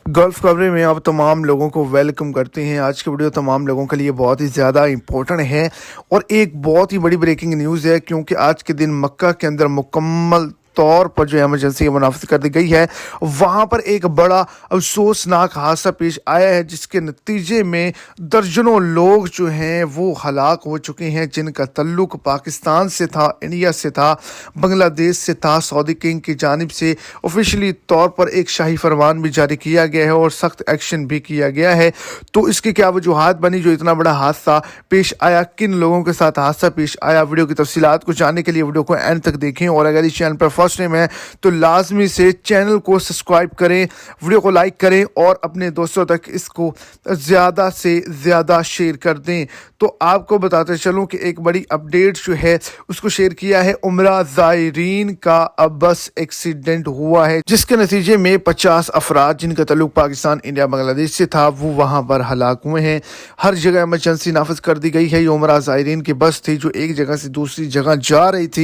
Gulf खबरें में आप तमाम लोगों को वेलकम करते हैं। आज की वीडियो तमाम लोगों के लिए बहुत ही ज़्यादा इम्पोर्टेंट है और एक बहुत ही बड़ी ब्रेकिंग न्यूज़ है, क्योंकि आज के दिन मक्का के अंदर मुकम्मल तौर पर जो इमरजेंसी मुनाफिज कर दी गई है। वहाँ पर एक बड़ा अफसोसनाक हादसा पेश आया है, जिसके नतीजे में दर्जनों लोग जो हैं वो हलाक हो चुके हैं, जिनका तल्लुक पाकिस्तान से था, इंडिया से था, बांग्लादेश से था। सऊदी किंग की जानिब से ऑफिशियली तौर पर एक शाही फरमान भी जारी किया गया है और सख्त एक्शन भी किया गया है। तो इसकी क्या वजूहात बनी, जो इतना बड़ा हादसा पेश आया, किन लोगों के साथ हादसा पेश आया? वीडियो की तफसीलात को जानने के लिए वीडियो को एंड तक देखें, और अगर इस चैनल पर फर्स्ट टाइम है तो लाजमी से चैनल को सब्सक्राइब करें, वीडियो को लाइक करें और अपने दोस्तों तक इसको ज़्यादा से ज़्यादा शेयर कर दें। तो आपको बताते चलूं कि एक बड़ी अपडेट जो है उसको शेयर किया है। उम्रा ज़ायरीन का अब बस एक्सीडेंट हुआ है, जिसके नतीजे में 50 अफराद जिनका तल्लुक पाकिस्तान, इंडिया, बांग्लादेश से था, वो वहां पर हलाक हुए हैं। हर जगह इमरजेंसी नाफिज कर दी गई है। ये उम्रा ज़ायरीन की बस थी जो एक जगह से दूसरी जगह जा रही थी।